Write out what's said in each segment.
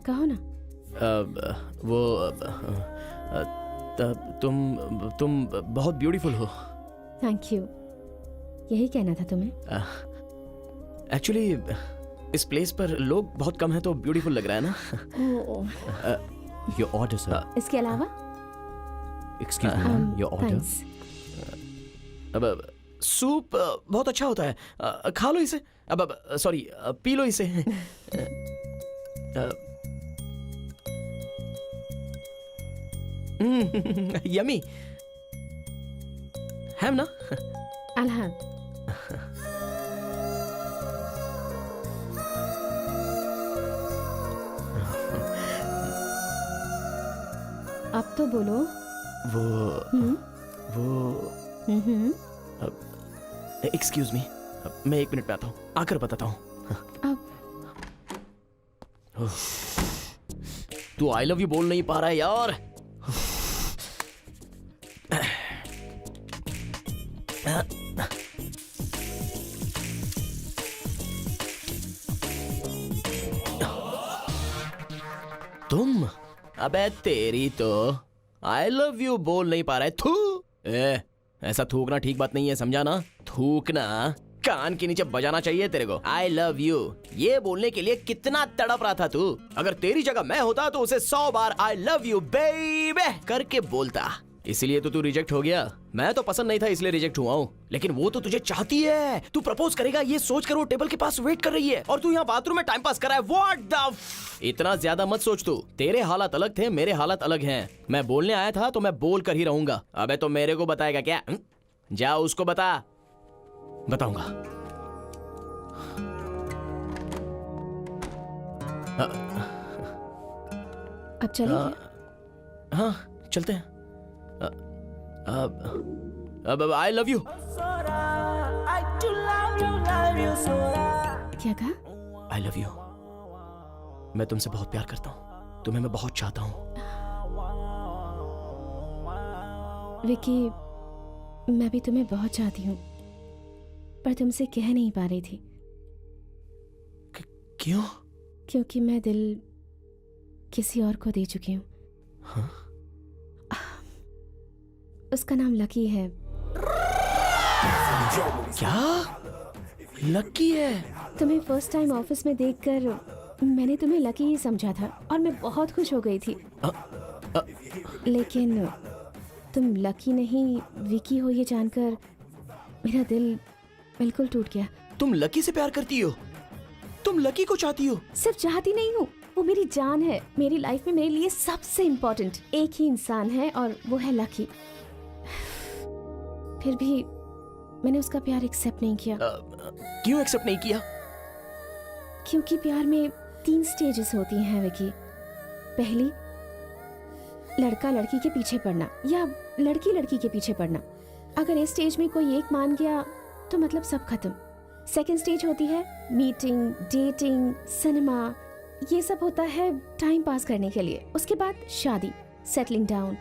कहो ना। वो तुम बहुत ब्यूटीफुल हो। थैंक यू, यही कहना था तुम्हें। एक्चुअली इस प्लेस पर लोग बहुत कम हैं तो ब्यूटीफुल लग रहा है ना। Your order sir. इसके अलावा excuse me, your order. Thanks. अब सूप बहुत अच्छा होता है, खा लो इसे। अब सॉरी, पी लो इसे। यमी है ना? I'll have. अब तो बोलो। वो एक्सक्यूज मी, मैं 1 मिनट में आता हूँ, आकर बताता हूँ। तू आई लव यू बोल नहीं पा रहा है यार। तुम, अबे तेरी तो आई लव यू बोल नहीं पा रहा है। थू, ऐसा थूकना ठीक बात नहीं है, समझा ना? थूकना कान के नीचे बजाना चाहिए तेरे को। आई लव यू ये बोलने के लिए कितना तड़प रहा था तू। अगर तेरी जगह मैं होता तो उसे 100 बार आई लव यू बेबी करके बोलता। इसलिए तो तू रिजेक्ट हो गया। मैं तो पसंद नहीं था इसलिए रिजेक्ट हुआ हूँ, लेकिन वो तो तुझे चाहती है। तू प्रपोज करेगा ये सोच कर वो टेबल के पास वेट कर रही है और तू यहाँ बाथरूम में टाइम पास कर रहा है। व्हाट द इतना ज्यादा मत सोच तू। तेरे हालात अलग थे, मेरे हालात अलग हैं। मैं बोलने आया था तो मैं बोल कर ही रहूंगा। अबे तो मेरे को बताएगा क्या? जा उसको बता। बताऊंगा। अब चलें क्या? हाँ चलते हैं। अब आई लव यू। क्या कहा? I love you. मैं तुमसे बहुत प्यार करता हूँ, तुम्हें मैं बहुत चाहता हूँ। विकी, मैं भी तुम्हें बहुत चाहती हूँ, पर तुमसे कह नहीं पा रही थी। क्यों? क्योंकि मैं दिल किसी और को दे चुकी हूँ। हाँ? उसका नाम लकी है। क्या? लकी है? तुम्हें फर्स्ट टाइम ऑफिस में देखकर मैंने तुम्हें लकी ही समझा था और मैं बहुत खुश हो गई थी। लेकिन तुम लकी नहीं विकी हो ये जानकर मेरा दिल बिल्कुल टूट गया। तुम लकी से प्यार करती हो? तुम लकी को चाहती हो? सिर्फ चाहती नहीं हूँ, वो मेरी जान है। मेरी लाइफ में मेरे लिए सबसे इम्पोर्टेंट एक ही इंसान है और वो है लकी। फिर भी मैंने उसका प्यार एक्सेप्ट नहीं किया। क्यों एक्सेप्ट नहीं किया? क्योंकि प्यार में 3 स्टेजेस होती हैं विकी। पहली, लड़का लड़की के पीछे पड़ना या लड़की लड़की के पीछे पड़ना। अगर इस स्टेज में कोई एक मान गया तो मतलब सब खत्म। सेकेंड स्टेज होती है मीटिंग, डेटिंग, सिनेमा, ये सब होता है टाइम पास करने के लिए। उसके बाद शादी, सेटलिंग डाउन।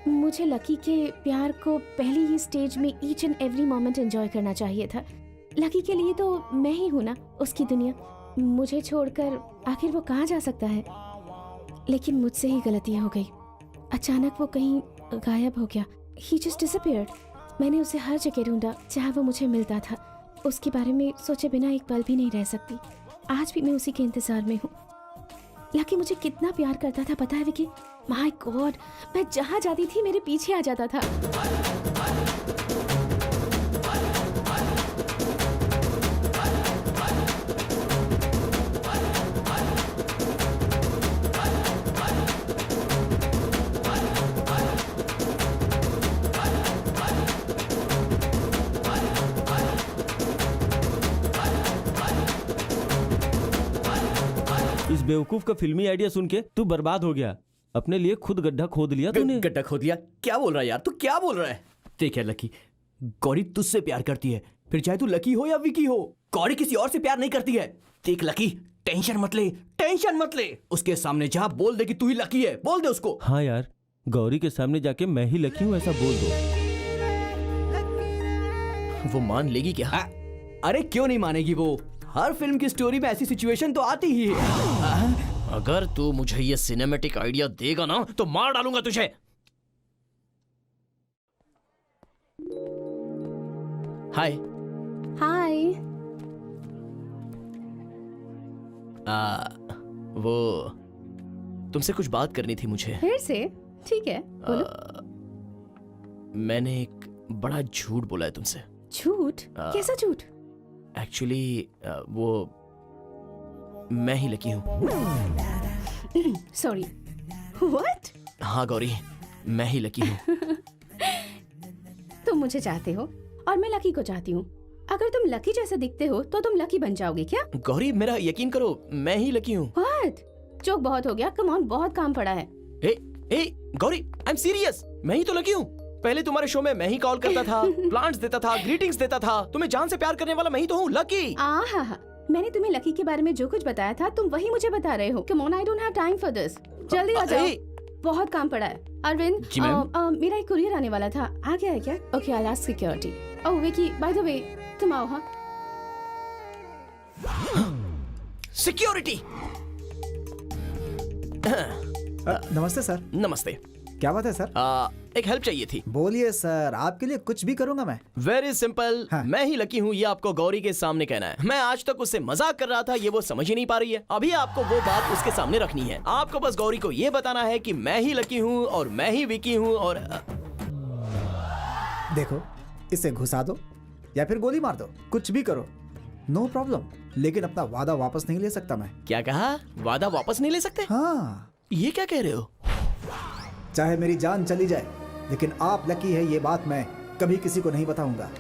मुझे लकी के प्यार को पहली ही स्टेज में each and every moment enjoy करना चाहिए था। लकी के लिए तो मैं ही हूँ ना उसकी दुनिया। मुझे छोड़कर आखिर वो कहाँ जा सकता है? लेकिन मुझसे ही गलती हो गई। अचानक वो कहीं गायब हो गया। He just disappeared। मैंने उसे हर जगह ढूंढा जहाँ वो मुझे मिलता था। उसके बारे में सोचे बिना एक पल भी नहीं रह सकती। आज भी मैं उसी के इंतजार में हूँ। लकी मुझे कितना प्यार करता था पता है विकी? माय गॉड, मैं जहाँ जाती थी मेरे पीछे आ जाता था। इस बेवकूफ का फिल्मी आइडिया सुन के तू बर्बाद हो गया। अपने लिए खुद गड्ढा खोद लिया तूने। गड्ढा खोद लिया? क्या बोल रहा है यार तू? क्या बोल रहा है? देख यार लकी, गौरी तुझसे प्यार करती है, फिर चाहे तू लकी हो या विकी हो। गौरी किसी और से प्यार नहीं करती है। देख लकी, टेंशन मत ले, टेंशन मत ले। उसके सामने जा, बोल दे कि तू ही लकी है। बोल दे उसको। हाँ यार, गौरी के सामने जाके मैं ही लकी हूँ ऐसा बोल दो। वो मान लेगी क्या? अरे क्यों नहीं मानेगी वो? हर फिल्म की स्टोरी में ऐसी सिचुएशन तो आती ही है। अगर तू मुझे ये सिनेमैटिक आइडिया देगा ना तो मार डालूंगा तुझे। हाय। हाय। वो तुमसे कुछ बात करनी थी मुझे। फिर से? ठीक है, बोलो। मैंने एक बड़ा झूठ बोला है तुमसे। झूठ? कैसा झूठ? एक्चुअली वो मैं ही लकी हूँ। Sorry, what? हाँ गौरी, मैं ही लकी हूँ। तुम मुझे चाहते हो और मैं लकी को चाहती हूँ। अगर तुम लकी जैसे दिखते हो तो तुम लकी बन जाओगे क्या? गौरी मेरा यकीन करो, मैं ही लकी हूँ। व्हाट? जोक बहुत हो गया, कम ऑन, बहुत काम पड़ा है। ए गौरी, आई एम सीरियस, मैं ही तो लकी हूँ। पहले तुम्हारे शो में मैं ही कॉल करता था, प्लांट्स देता था, ग्रीटिंग्स देता था। तुम्हें जान से प्यार करने वाला मैं ही तो हूँ, लकी। आहा, मैंने तुम्हें लकी के बारे में जो कुछ बताया था तुम वही मुझे बता रहे हो। Come on, I don't have time for this. जल्दी आ जाओ, बहुत काम पड़ा है। अरविंद, जी मैम। मेरा एक कुरियर आने वाला था, आ गया है क्या? Okay, I ask security. Oh Vicky, by the way, तुम आओ। हाँ, सिक्योरिटी। नमस्ते सर। नमस्ते। क्या बात है सर? एक हेल्प चाहिए थी। बोलिए सर, आपके लिए कुछ भी करूंगा मैं। वेरी सिंपल, हाँ। मैं ही लकी हूँ, ये आपको गौरी के सामने कहना है। मैं आज तक उससे मजाक कर रहा था, ये वो समझ ही नहीं पा रही है। अभी आपको वो बात उसके सामने रखनी है। आपको बस गौरी को ये बताना है कि मैं ही लकी हूँ और मैं ही विकी हूँ। और देखो, इसे घुसा दो या फिर गोली मार दो, कुछ भी करो, नो प्रॉब्लम। लेकिन अपना वादा वापस नहीं ले सकता मैं। क्या कहा? वादा वापस नहीं ले सकते? हाँ, ये क्या कह रहे हो? चाहे मेरी जान चली जाए, लेकिन आप लकी है ये बात मैं कभी किसी को नहीं बताऊंगा।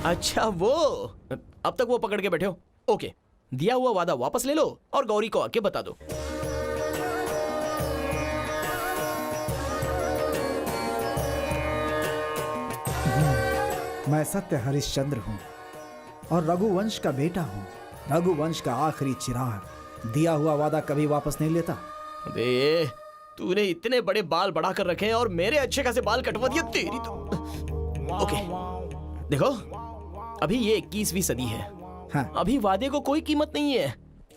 अच्छा वो, अब तक वो पकड़ के बैठे हो। ओके, दिया हुआ वादा वापस ले लो और गौरी को आके बता दो। मैं सत्य हरिश्चंद्र हूँ और रघुवंश का बेटा हूँ। रघुवंश का आखिरी चिराग। दिया हुआ वादा कभी वापस नहीं लेता। अबे, तूने इतने बड़े बाल बढ़ा कर रखे हैं और मेरे अच्छे खासे बाल कटवा दिए, तेरी तो। ओके, देखो, अभी ये 21वीं सदी है। हाँ। अभी वादे को कोई कीमत नहीं है।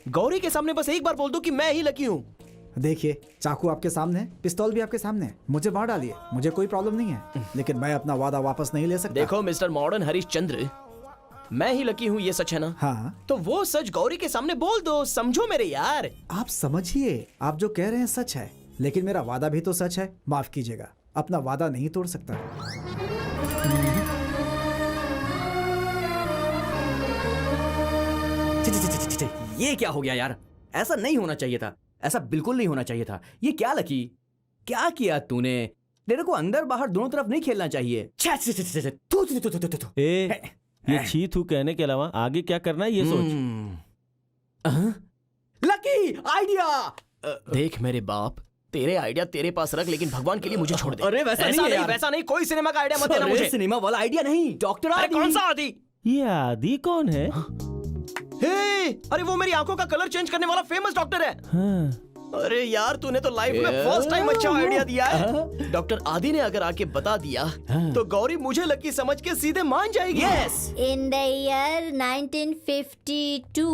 गौरी के सामने बस एक बार बोल दो कि मैं ही लकी हूँ। देखिए, चाकू आपके सामने है, पिस्तौल भी आपके सामने है, मुझे मार डालिए, मुझे कोई प्रॉब्लम नहीं है, लेकिन मैं अपना वादा वापस नहीं ले सकता। देखो मिस्टर मॉडर्न हरिश्चंद्र, मैं ही लकी हूँ, ये सच है ना? हाँ। तो वो सच गौरी के सामने बोल दो, समझो मेरे यार। आप समझिए, आप जो कह रहे हैं सच है, लेकिन मेरा वादा भी तो सच है। माफ कीजिएगा, अपना वादा नहीं तोड़ सकता। ये क्या हो गया यार? ऐसा नहीं होना चाहिए था, ऐसा बिल्कुल नहीं होना चाहिए था। ये क्या लकी, क्या किया तूने? तेरे को अंदर बाहर दोनों तरफ नहीं खेलना चाहिए। ए, ये छी थू कहने के अलावा आगे क्या करना है ये सोच। Lucky idea. देख मेरे बाप, तेरे आइडिया तेरे पास रख, लेकिन भगवान के लिए मुझे छोड़ दे। अरे वैसा नहीं है यार। वैसा नहीं, कोई सिनेमा का आइडिया मत देना मुझे। सिनेमा वाला आइडिया नहीं, डॉक्टर अरे आदि। कौन सा आदि? ये आदि कौन है? हे, अरे वो मेरी आंखों का कलर चेंज करने वाला फेमस डॉक्टर है। हाँ। अरे यार, तूने तो लाइफ में फर्स्ट टाइम अच्छा आइडिया दिया है। डॉक्टर आदि ने अगर आके बता दिया तो गौरी मुझे लकी समझ के सीधे मान जाएगी। Yes In the year 1952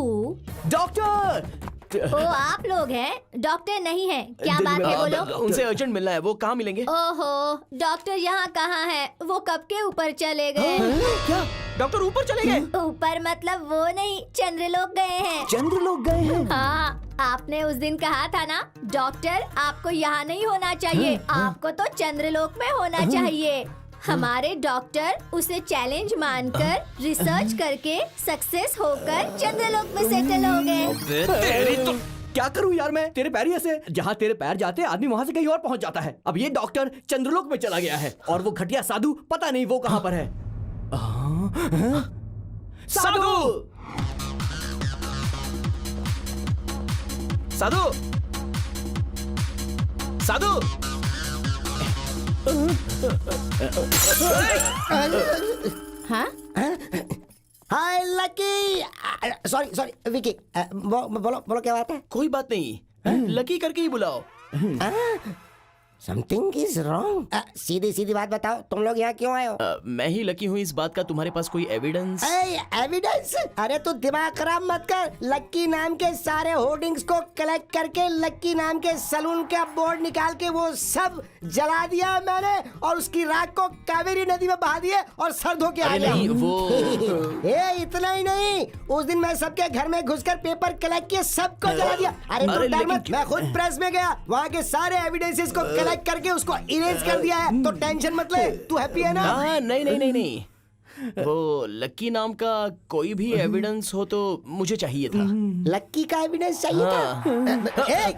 doctor. ओ आप लोग हैं, डॉक्टर नहीं है। क्या बात है बोलो। उनसे अर्जेंट मिलना है, वो कहाँ मिलेंगे? ओहो, डॉक्टर यहाँ कहाँ है? वो कब के ऊपर चले गए। क्या डॉक्टर ऊपर चले गए? ऊपर मतलब वो नहीं, चंद्रलोक गए हैं। चंद्र लोग गए हैं। हाँ, आपने उस दिन कहा था ना, डॉक्टर आपको यहाँ नहीं होना चाहिए, आपको तो चंद्रलोक में होना चाहिए। हमारे डॉक्टर उसे चैलेंज मानकर रिसर्च करके सक्सेस होकर चंद्रलोक में सेटल हो गए। तेरी तो क्या करूं यार मैं, तेरे पैर ही ऐसे, जहाँ तेरे पैर जाते आदमी वहाँ से कहीं और पहुँच जाता है। अब ये डॉक्टर चंद्रलोक में चला गया है और वो घटिया साधु पता नहीं वो कहाँ पर है। साधु, साधु, साधु। हाँ, हाय लकी। सॉरी विकी, बोलो बोलो क्या बात है? कोई बात नहीं, लकी करके ही बुलाओ। Something is wrong. सीधी सीधी बात बताओ, तुम लोग यहाँ क्यों आए हो? मैं ही लकी हूँ इस बात का। तुम्हारे पास कोई एविडेंस? एविडेंस? अरे तू दिमाग खराब मत कर। लक्की नाम के सारे होर्डिंग्स को कलेक्ट करके लक्की नाम के सलून का बोर्ड निकाल के वो सब जला दिया मैंने, और उसकी राख को कावेरी नदी में बहा दिए और सर धो के आ अरे गया। नहीं, वो इतना ही नहीं, उस दिन मैं सबके घर में घुसकर पेपर कलेक्ट किए, सबको जला दिया। अरे अरे तुम डर लेकिन मत, मैं खुद प्रेस में गया, वहाँ के सारे एविडेंसेस को कलेक्ट करके उसको इरेज कर दिया है। तो टेंशन मत ले, तू हैप्पी है ना? हाँ, नहीं नहीं नहीं नहीं, वो लकी नाम का कोई भी एविडेंस हो तो मुझे चाहिए था। लक्की का एविडेंस चाहिए था? ए,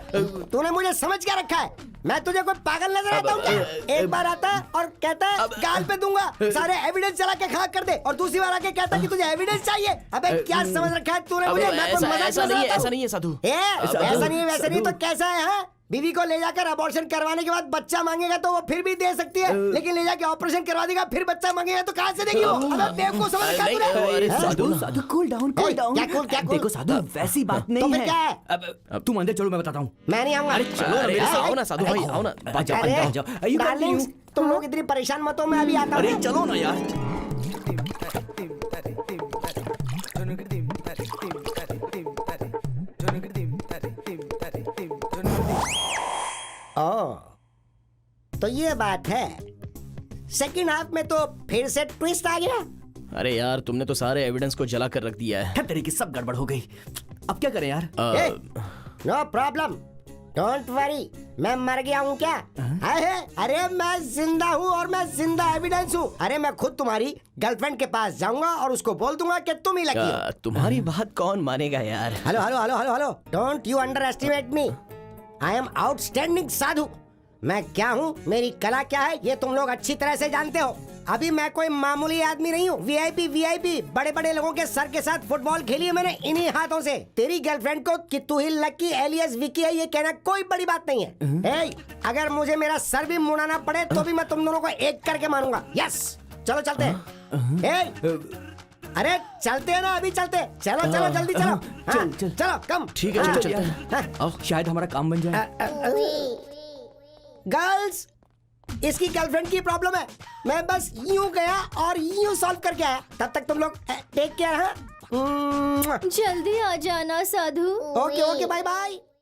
तूने मुझे समझ क्या रखा है? मैं तुझे कोई पागल नजर आता हूँ क्या? एक बार आता है और कहता है गाल पे दूंगा, सारे एविडेंस चला के खाक कर दे, और दूसरी बार आके कहता है कि तुझे एविडेंस चाहिए। अबे क्या समझ रखा है तूने मुझे? मैं कोई मजाक ऐसा नजर नहीं है, आता हूँ? ऐसा नहीं है साधु। ऐसा नहीं है, वैसा नहीं तो कैसा है? हाँ, बीवी को ले जाकर अबॉर्शन करवाने के बाद बच्चा मांगेगा तो वो फिर भी दे सकती है, लेकिन ले जाके ऑपरेशन करवा देगा फिर बच्चा मांगेगा तो कहाँ से देगी वो? अबे बेवकूफ समझ रखा है नहीं, तूने? अरे हाँ? साधु, साधु कूल डाउन, ए, कूल डाउन। क्या cool, क्या cool? देखो साधु, वैसी बात तो नहीं फिर क्या है? अब तुम अंदर चलो, मैं बताता हूँ। मैं नहीं आऊंगा। अरे चलो ना मेरे साथ, आओ ना साधु भाई, आओ ना। आ जाओ, अरे, अंदर जाओ। You continue। darlings, तुम लोग इतनी परेशान मत हो, मैं अभी आता अरे हूँ। चलो ना यार। ओ, तो ये बात है। सेकंड हाफ में तो फिर से ट्विस्ट आ गया। अरे यार, तुमने तो सारे एविडेंस को जला कर रख दिया है। हर तरीके सब गड़बड़ हो गई। अब क्या करें यार? नो प्रॉब्लम, डोंट वरी, मैं मर गया हूँ क्या? अरे मैं जिंदा हूँ, और मैं जिंदा एविडेंस हूँ। अरे मैं खुद तुम्हारी गर्लफ्रेंड के पास जाऊंगा और उसको बोल दूंगा कि तुम ही लकी हो। तुम्हारी बात कौन मानेगा यार? Hello hello hello hello hello, don't you underestimate me. I am outstanding Sadhu. मैं क्या हूँ, मेरी कला क्या है, ये तुम लोग अच्छी तरह से जानते हो। अभी मैं कोई मामूली आदमी नहीं हूँ। वीआईपी वीआईपी बड़े बड़े लोगों के सर के साथ फुटबॉल खेली है मैंने इन्हीं हाथों से। तेरी गर्लफ्रेंड को कि तू ही लकी एलियस विकी है, ये कहना कोई बड़ी बात नहीं है। ए, अगर मुझे मेरा सर भी मुड़ाना पड़े तो भी मैं तुम दोनों को एक करके मानूंगा। यस, चलो चलते हैं। अरे चलते हैं ना, अभी चलते। चलो चलो जल्दी चलो। हाँ, चल। चलो कम। ठीक है, चलो चलते हैं। हाँ। शायद हमारा काम बन जाए। गर्ल्स, इसकी गर्लफ्रेंड की प्रॉब्लम है। मैं बस यूं गया और यूं सॉल्व करके आया। तब तक तुम लोग टेक केयर। हाँ, जल्दी आ जाना Sadhu. Okay okay, bye bye.